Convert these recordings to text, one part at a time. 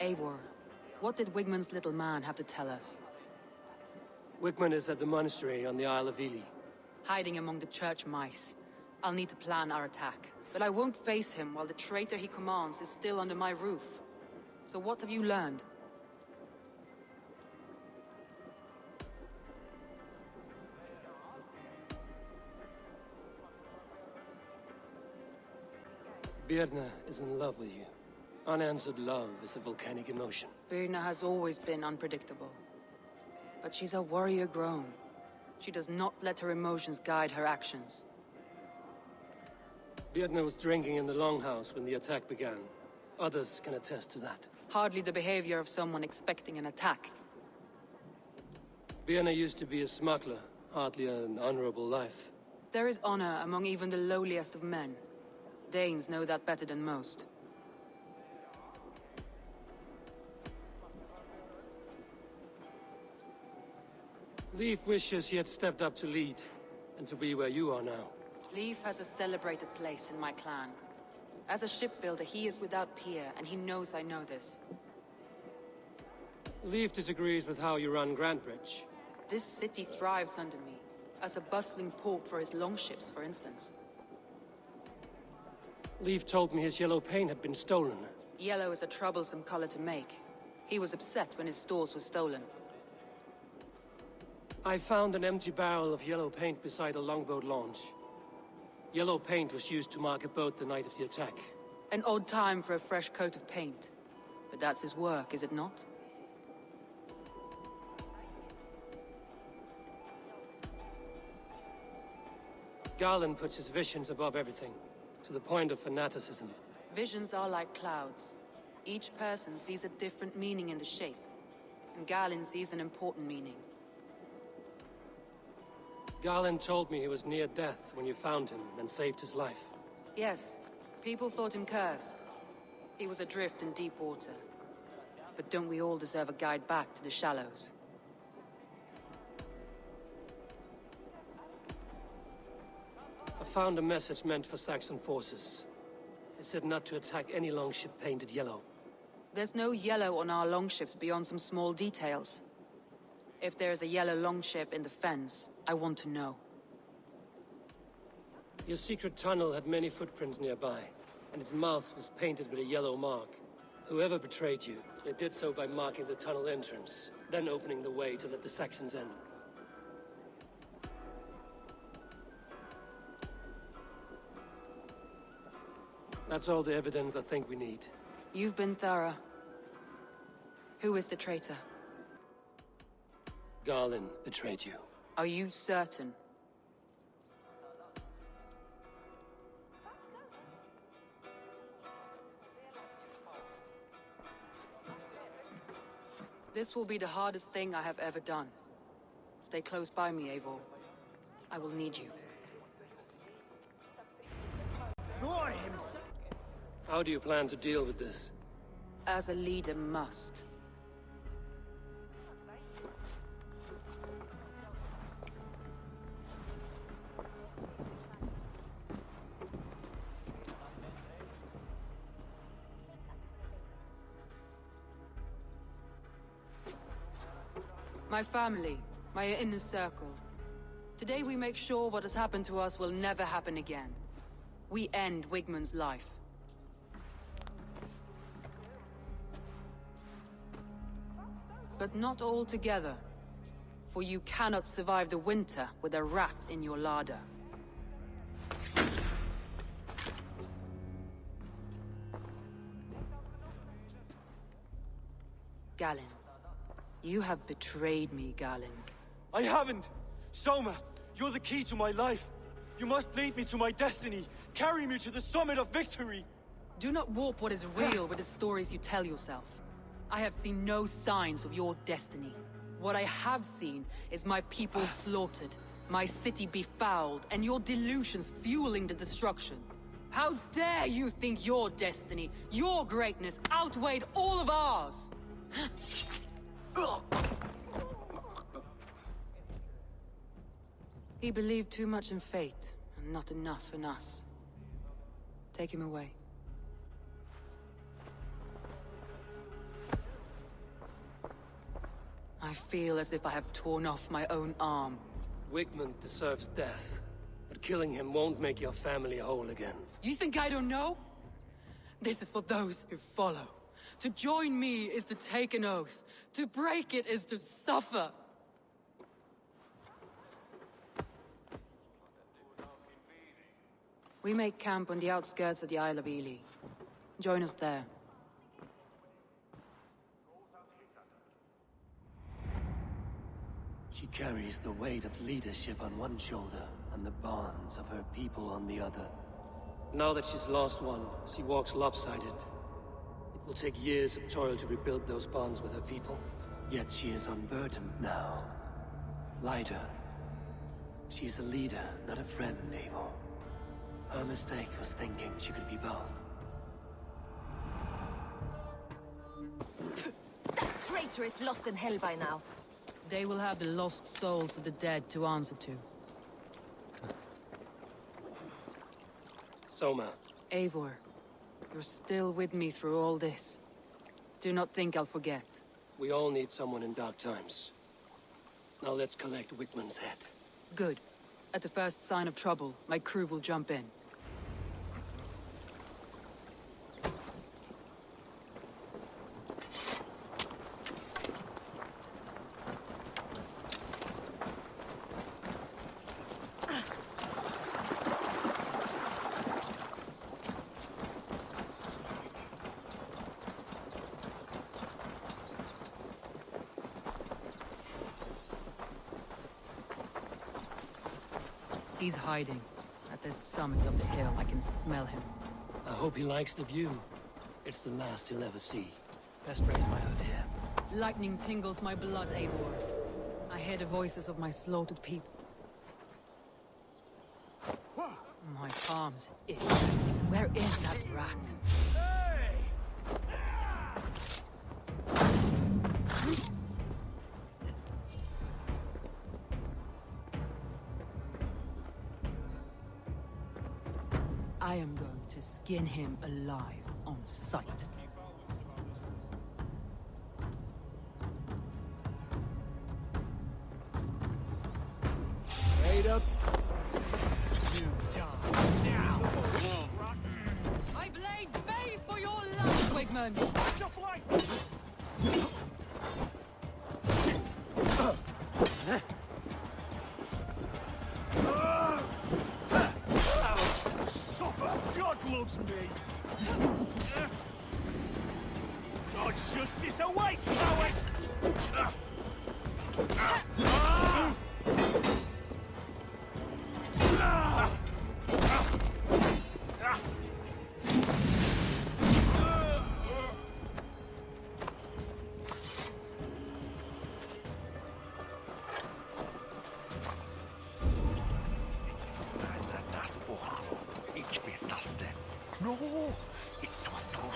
Eivor, what did Wigmund's little man have to tell us? Wigmund is at the monastery on the Isle of Ely. Hiding among the church mice. I'll need to plan our attack. But I won't face him while the traitor he commands is still under my roof. So what have you learned? Birna is in love with you. Unanswered love is a volcanic emotion. Birna has always been unpredictable. But she's a warrior grown. She does not let her emotions guide her actions. Birna was drinking in the Longhouse when the attack began. Others can attest to that. Hardly the behavior of someone expecting an attack. Birna used to be a smuggler, hardly an honorable life. There is honor among even the lowliest of men. Danes know that better than most. Leif wishes he had stepped up to lead, and to be where you are now. Leif has a celebrated place in my clan. As a shipbuilder, he is without peer, and he knows I know this. Leif disagrees with how you run Grantbridge. This city thrives under me, as a bustling port for his longships, for instance. Leif told me his yellow paint had been stolen. Yellow is a troublesome color to make. He was upset when his stores were stolen. I found an empty barrel of yellow paint beside a longboat launch. Yellow paint was used to mark a boat the night of the attack. An odd time for a fresh coat of paint. But that's his work, is it not? Garland puts his visions above everything, to the point of fanaticism. Visions are like clouds. Each person sees a different meaning in the shape, and Garland sees an important meaning. Garland told me he was near death when you found him and saved his life. Yes, people thought him cursed. He was adrift in deep water. But don't we all deserve a guide back to the shallows? I found a message meant for Saxon forces. It said not to attack any longship painted yellow. There's no yellow on our longships beyond some small details. If there's a yellow longship in the fens, I want to know. Your secret tunnel had many footprints nearby, and its mouth was painted with a yellow mark. Whoever betrayed you, they did so by marking the tunnel entrance, then opening the way to let the Saxons in. That's all the evidence I think we need. You've been thorough. Who is the traitor? Garland betrayed you. Are you certain? This will be the hardest thing I have ever done. Stay close by me, Eivor. I will need you. How do you plan to deal with this? As a leader must. My family, my inner circle. Today we make sure what has happened to us will never happen again. We end Wigmund's life. But not all together. For you cannot survive the winter with a rat in your larder. Galen. You have betrayed me, Galen. I haven't! Soma, you're the key to my life. You must lead me to my destiny. Carry me to the summit of victory. Do not warp what is real with the stories you tell yourself. I have seen no signs of your destiny. What I have seen is my people slaughtered, my city befouled, and your delusions fueling the destruction. How dare you think your destiny, your greatness, outweighed all of ours? He believed too much in fate, and not enough in us. Take him away. I feel as if I have torn off my own arm. Wigmund deserves death, but killing him won't make your family whole again. You think I don't know? This is for those who follow. To join me is to take an oath. To break it is to suffer. We make camp on the outskirts of the Isle of Ely. Join us there. She carries the weight of leadership on one shoulder and the bonds of her people on the other. Now that she's lost one, she walks lopsided. It will take years of toil to rebuild those bonds with her people. Yet she is unburdened now. Lighter. She is a leader, not a friend, Eivor. Her mistake was thinking she could be both. That traitor is lost in hell by now. They will have the lost souls of the dead to answer to. Soma. Eivor, you're still with me through all this. Do not think I'll forget. We all need someone in dark times. Now let's collect Wigmund's head. Good. At the first sign of trouble, my crew will jump in. He's hiding. At the summit of the hill, I can smell him. I hope he likes the view. It's the last he'll ever see. Best raise my hood here. Lightning tingles my blood, Eivor. I hear the voices of my slaughtered people. My palms itch. Where is that rat? I am going to skin him alive on sight. Straight up. You die now. My blade pays for your life, Wigmund! God loves me! God's justice awaits, Lois! No, it's so total.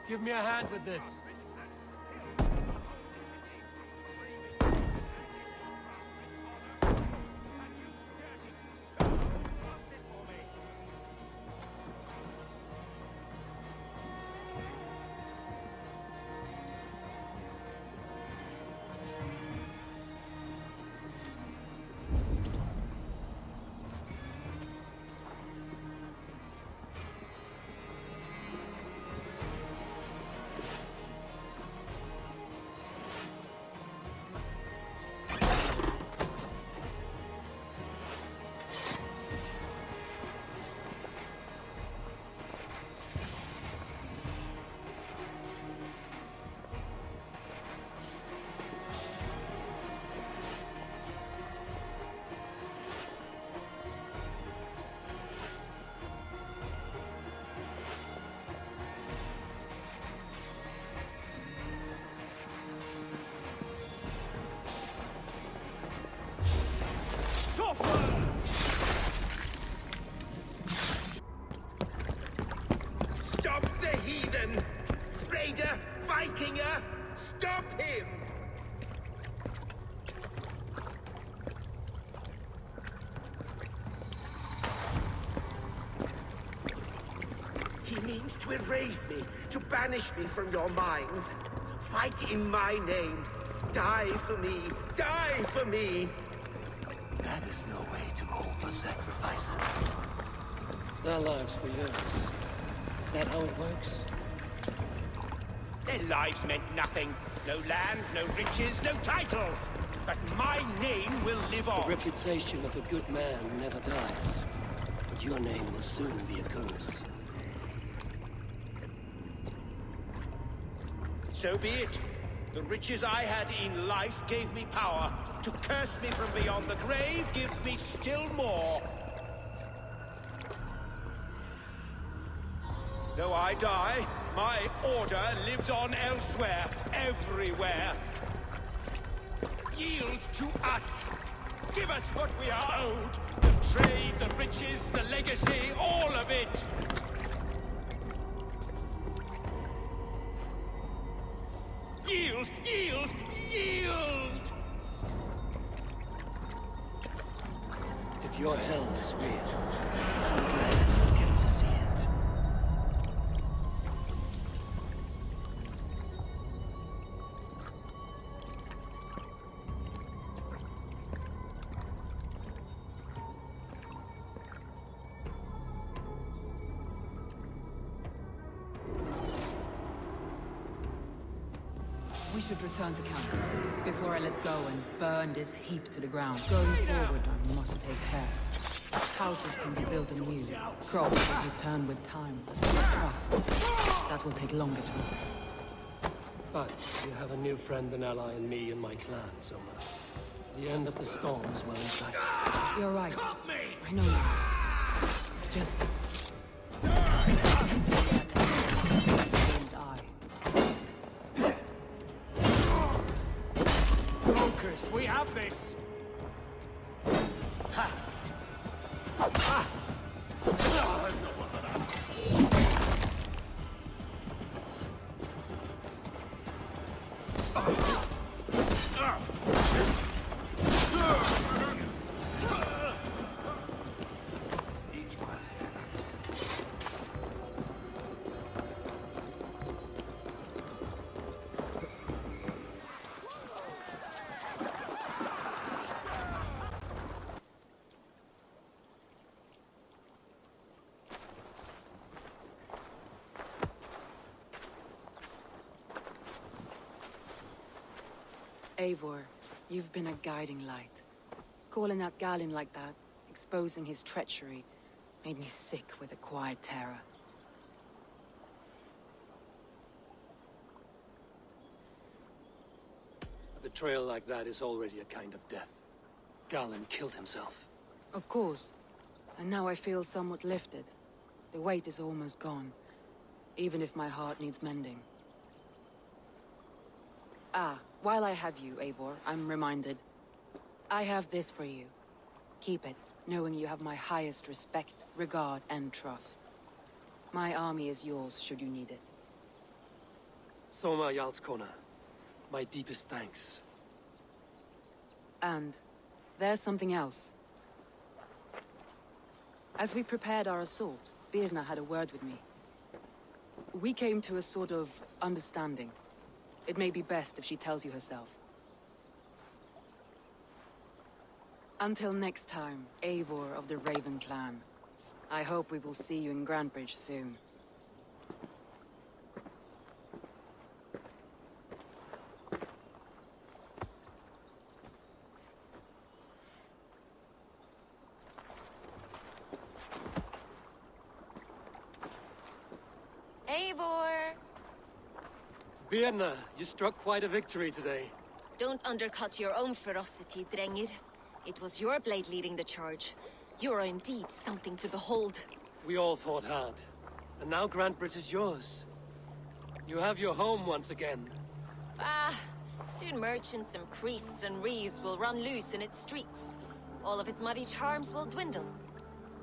Give me a hand with this. heathen! Raider! Vikinger! Stop him! He means to erase me, to banish me from your minds. Fight in my name. Die for me. Die for me. That is no way to call for sacrifices. Their lives for yours. Is that how it works? Their lives meant nothing. No land, no riches, no titles. But my name will live The on. reputation of a good man never dies. But your name will soon be a curse. So be it. The riches I had in life gave me power. To curse me from beyond the grave gives me still more. Though I die, my order lives on elsewhere, everywhere. Yield to us. Give us what we are owed. The trade, the riches, the legacy, all of it. Yield! Yield! Yield! If your hell is real, I'm glad you'll get to see it. We should return to camp before I let go and burn this heap to the ground. Going forward, I must take care. Houses can be built anew. Crops will return with time. Trust. That will take longer to repair. But you have a new friend and ally in me and my clan, Soma. The end of the storm is well in sight. You're right. Cut me! I know you. It's just... James' eye. Focus, we have this! Ha! Ha! Eivor, you've been a guiding light. Calling out Galin like that, exposing his treachery, made me sick with a quiet terror. A betrayal like that is already a kind of death. Galin killed himself. Of course. And now I feel somewhat lifted. The weight is almost gone, even if my heart needs mending. Ah, while I have you, Eivor, I'm reminded. I have this for you. Keep it, knowing you have my highest respect, regard, and trust. My army is yours, should you need it. Soma Jarlskona, my deepest thanks. And there's something else. As we prepared our assault, Birna had a word with me. We came to a sort of understanding. It may be best if she tells you herself. Until next time, Eivor of the Raven Clan. I hope we will see you in Grantebridge soon. Eivor! Birna, you struck quite a victory today. Don't undercut your own ferocity, Drengir. It was your blade leading the charge. You are indeed something to behold. We all fought hard. And now Grantebridge is yours. You have your home once again. Ah, soon merchants and priests and reeves will run loose in its streets. All of its muddy charms will dwindle.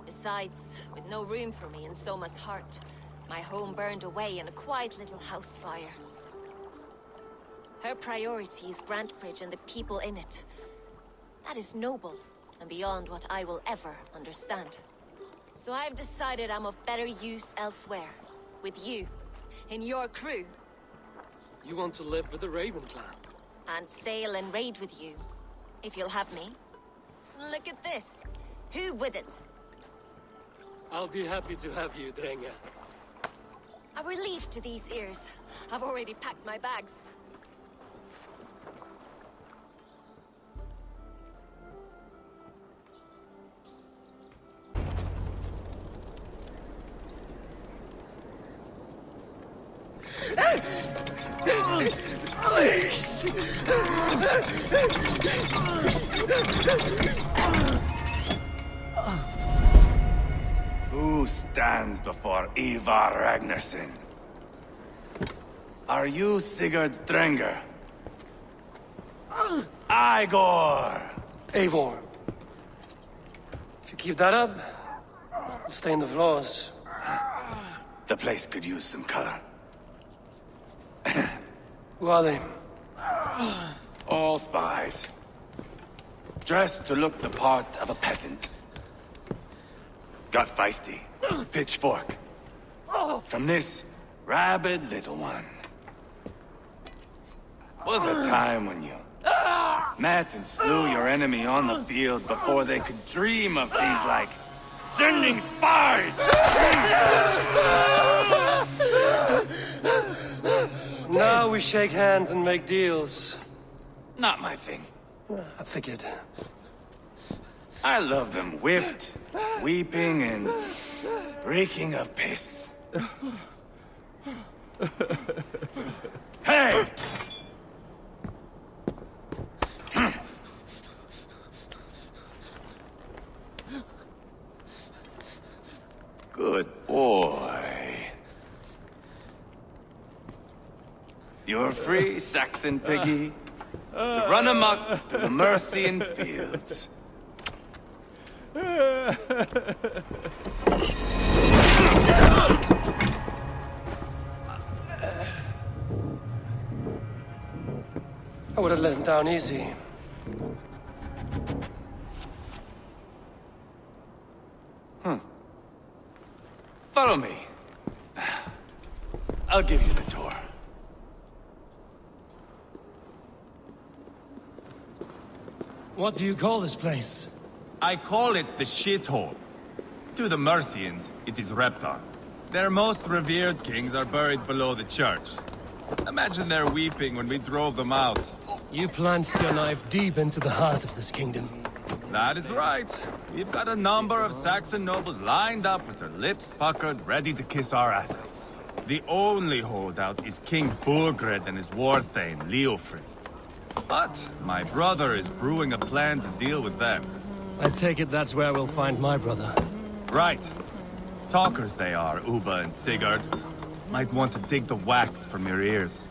Besides, with no room for me in Soma's heart, My home burned away in a quiet little house fire. Her priority is Grantbridge and the people in it. That is noble, and beyond what I will ever understand. So I've decided I'm of better use elsewhere. With you. In your crew. You want to live with the Raven clan? And sail and raid with you. If you'll have me. Look at this. Who wouldn't? I'll be happy to have you, Drenga. A relief to these ears. I've already packed my bags. Please! Who stands before Ivar Ragnarsson? Are you Sigurd Drenger? Igor! Eivor. If you keep that up, we'll stay in the floors. The place could use some color. Who are they? All spies. Dressed to look the part of a peasant. Got feisty. Pitchfork. From this rabid little one. Was a time when you met and slew your enemy on the field before they could dream of things like sending spies! Now we shake hands and make deals. Not my thing. I figured. I love them whipped, weeping, and reeking of piss. Hey! Good boy. You're free, Saxon piggy, to run amok through the Mercian fields. I would have let him down easy. Follow me. I'll give you the tour. What do you call this place? I call it the shithole. To the Mercians, it is Reptar. Their most revered kings are buried below the church. Imagine their weeping when we drove them out. You plunged your knife deep into the heart of this kingdom. That is right. We've got a number of Saxon nobles lined up with their lips puckered, ready to kiss our asses. The only holdout is King Burgred and his warthane, Leofrid. But my brother is brewing a plan to deal with them. I take it that's where we'll find my brother. Right. Talkers they are, Uba and Sigurd. Might want to dig the wax from your ears.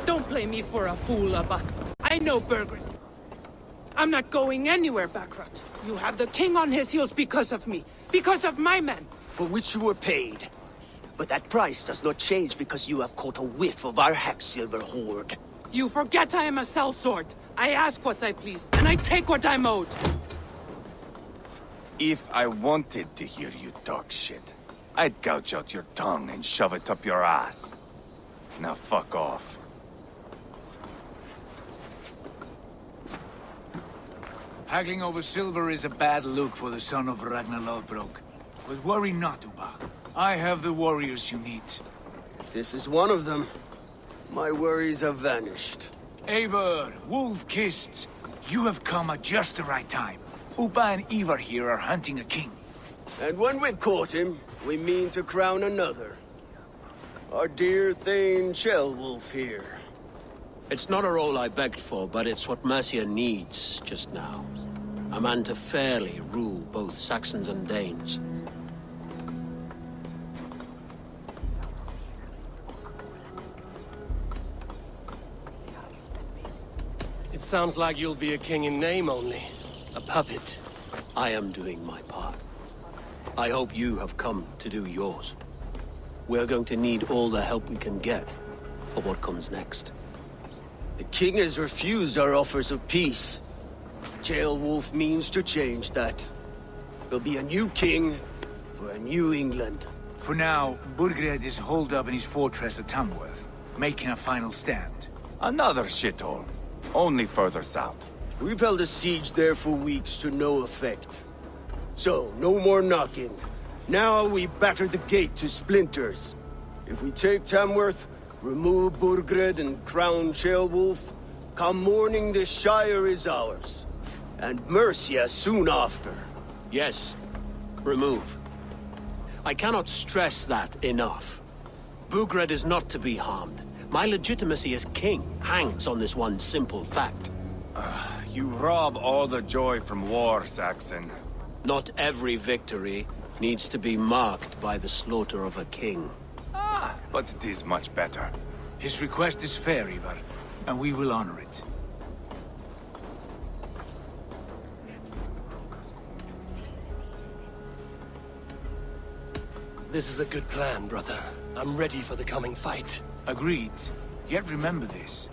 Don't play me for a fool, Abba. I know Bergrin. I'm not going anywhere, Backrot. You have the king on his heels because of me. Because of my men. For which you were paid. But that price does not change because you have caught a whiff of our Hacksilver hoard. You forget I am a sellsword. I ask what I please, and I take what I'm owed. If I wanted to hear you talk shit, I'd gouge out your tongue and shove it up your ass. Now fuck off. Haggling over silver is a bad look for the son of Ragnar Lothbrok. But worry not, Uba. I have the warriors you need. This is one of them. My worries have vanished. Eivor, Wolf-Kissed, you have come at just the right time. Uba and Ivar here are hunting a king. And when we've caught him, we mean to crown another. Our dear Thane Shellwolf here. It's not a role I begged for, but it's what Mercia needs just now. A man to fairly rule both Saxons and Danes. It sounds like you'll be a king in name only. A puppet. I am doing my part. I hope you have come to do yours. We're going to need all the help we can get for what comes next. The king has refused our offers of peace. Jailwolf means to change that. There'll be a new king for a new England. For now, Burgred is holed up in his fortress at Tamworth, making a final stand. Another shithole. Only further south. We've held a siege there for weeks to no effect. So, no more knocking. Now we batter the gate to splinters. If we take Tamworth, remove Burgred and crown Jailwolf, come morning the Shire is ours. And Mercia soon after. Yes, remove. I cannot stress that enough. Burgred is not to be harmed. My legitimacy as king hangs on this one simple fact. You rob all the joy from war, Saxon. Not every victory needs to be marked by the slaughter of a king. But it is much better. His request is fair, Ivar, and we will honor it. This is a good plan, brother. I'm ready for the coming fight. Agreed. Yet remember this.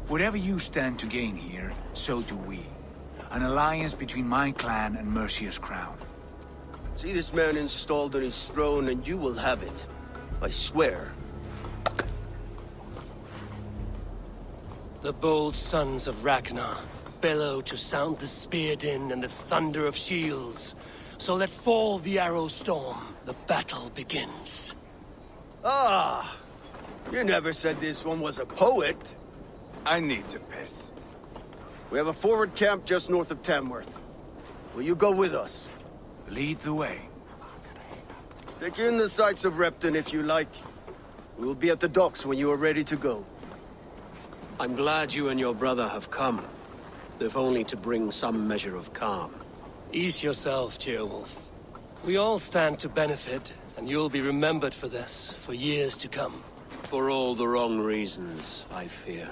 Whatever you stand to gain here, so do we. An alliance between my clan and Mercia's crown. See this man installed on his throne and you will have it. I swear. The bold sons of Ragnar bellow to sound the spear din and the thunder of shields. So let fall the arrow storm. The battle begins. Ah! You never said this one was a poet. I need to piss. We have a forward camp just north of Tamworth. Will you go with us? Lead the way. Take in the sights of Repton if you like. We will be at the docks when you are ready to go. I'm glad you and your brother have come, if only to bring some measure of calm. Ease yourself, Jailwolf. We all stand to benefit, and you'll be remembered for this, for years to come. For all the wrong reasons, I fear.